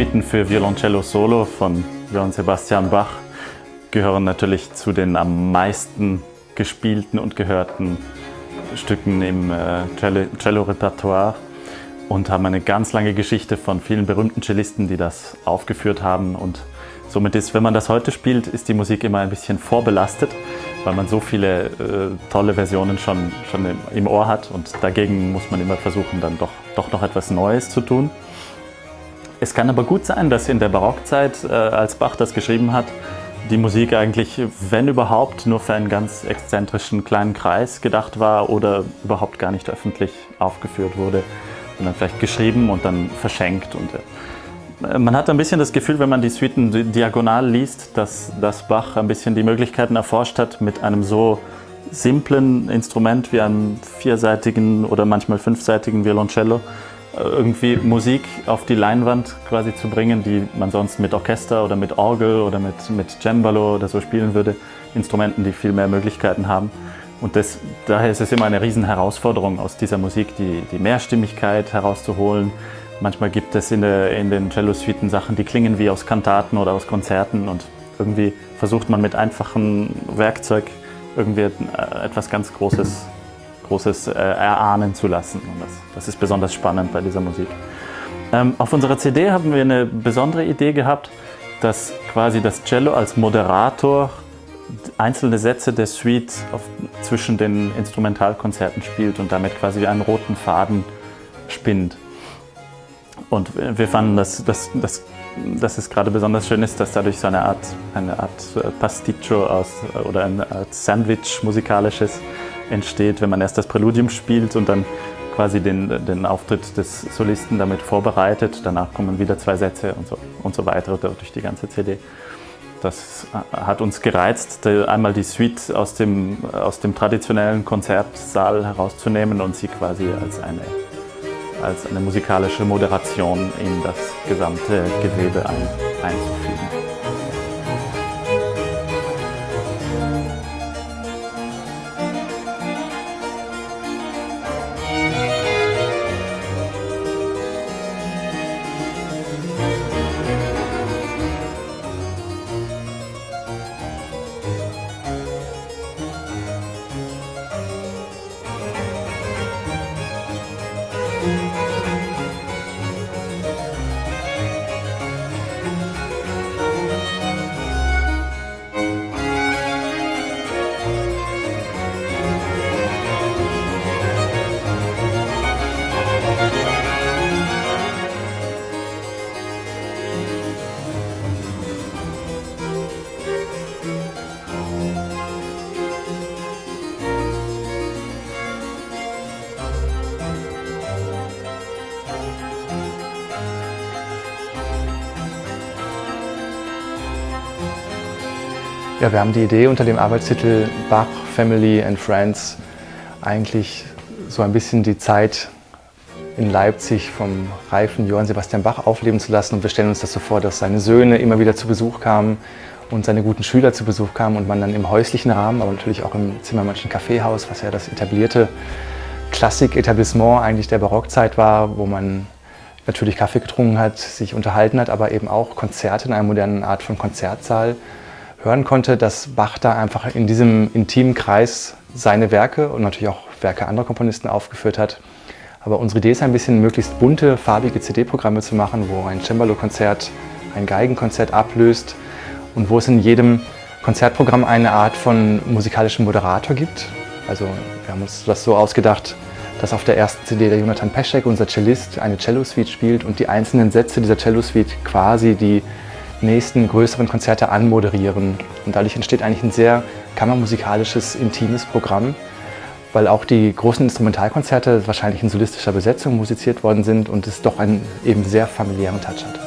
Suiten für Violoncello Solo von Johann Sebastian Bach gehören natürlich zu den am meisten gespielten und gehörten Stücken im Cello-Repertoire und haben eine ganz lange Geschichte von vielen berühmten Cellisten, die das aufgeführt haben. Und somit ist, wenn man das heute spielt, ist die Musik immer ein bisschen vorbelastet, weil man so viele tolle Versionen schon im Ohr hat, und dagegen muss man immer versuchen, dann doch noch etwas Neues zu tun. Es kann aber gut sein, dass in der Barockzeit, als Bach das geschrieben hat, die Musik eigentlich, wenn überhaupt, nur für einen ganz exzentrischen kleinen Kreis gedacht war oder überhaupt gar nicht öffentlich aufgeführt wurde, sondern vielleicht geschrieben und dann verschenkt. Und man hat ein bisschen das Gefühl, wenn man die Suiten diagonal liest, dass Bach ein bisschen die Möglichkeiten erforscht hat, mit einem so simplen Instrument wie einem vierseitigen oder manchmal fünfseitigen Violoncello irgendwie Musik auf die Leinwand quasi zu bringen, die man sonst mit Orchester oder mit Orgel oder mit Cembalo oder so spielen würde. Instrumenten, die viel mehr Möglichkeiten haben. Und daher ist es immer eine riesen Herausforderung, aus dieser Musik die Mehrstimmigkeit herauszuholen. Manchmal gibt es in den Cello-Suiten Sachen, die klingen wie aus Kantaten oder aus Konzerten, und irgendwie versucht man mit einfachem Werkzeug irgendwie etwas ganz Großes erahnen zu lassen. Und das ist besonders spannend bei dieser Musik. Auf unserer CD haben wir eine besondere Idee gehabt, dass quasi das Cello als Moderator einzelne Sätze der Suite zwischen den Instrumentalkonzerten spielt und damit quasi einen roten Faden spinnt. Und wir fanden, dass es gerade besonders schön ist, dass dadurch so eine Art Pasticcio oder eine Art Sandwich musikalisches entsteht, wenn man erst das Präludium spielt und dann quasi den Auftritt des Solisten damit vorbereitet. Danach kommen wieder zwei Sätze und so weiter durch die ganze CD. Das hat uns gereizt, einmal die Suite aus dem traditionellen Konzertsaal herauszunehmen und sie quasi als eine musikalische Moderation in das gesamte Gewebe einzufügen. Ja, wir haben die Idee unter dem Arbeitstitel Bach, Family and Friends eigentlich so ein bisschen die Zeit in Leipzig vom reifen Johann Sebastian Bach aufleben zu lassen. Und wir stellen uns das so vor, dass seine Söhne immer wieder zu Besuch kamen und seine guten Schüler zu Besuch kamen und man dann im häuslichen Rahmen, aber natürlich auch im Zimmermannschen Kaffeehaus, was ja das etablierte Klassik-Etablissement eigentlich der Barockzeit war, wo man natürlich Kaffee getrunken hat, sich unterhalten hat, aber eben auch Konzerte in einer modernen Art von Konzertsaal hören konnte, dass Bach da einfach in diesem intimen Kreis seine Werke und natürlich auch Werke anderer Komponisten aufgeführt hat. Aber unsere Idee ist ein bisschen, möglichst bunte, farbige CD-Programme zu machen, wo ein Cembalo-Konzert ein Geigenkonzert ablöst und wo es in jedem Konzertprogramm eine Art von musikalischem Moderator gibt. Also wir haben uns das so ausgedacht, dass auf der ersten CD der Jonathan Peschek, unser Cellist, eine Cello-Suite spielt und die einzelnen Sätze dieser Cello-Suite quasi die nächsten größeren Konzerte anmoderieren. Und dadurch entsteht eigentlich ein sehr kammermusikalisches, intimes Programm, weil auch die großen Instrumentalkonzerte wahrscheinlich in solistischer Besetzung musiziert worden sind und es doch einen eben sehr familiären Touch hat.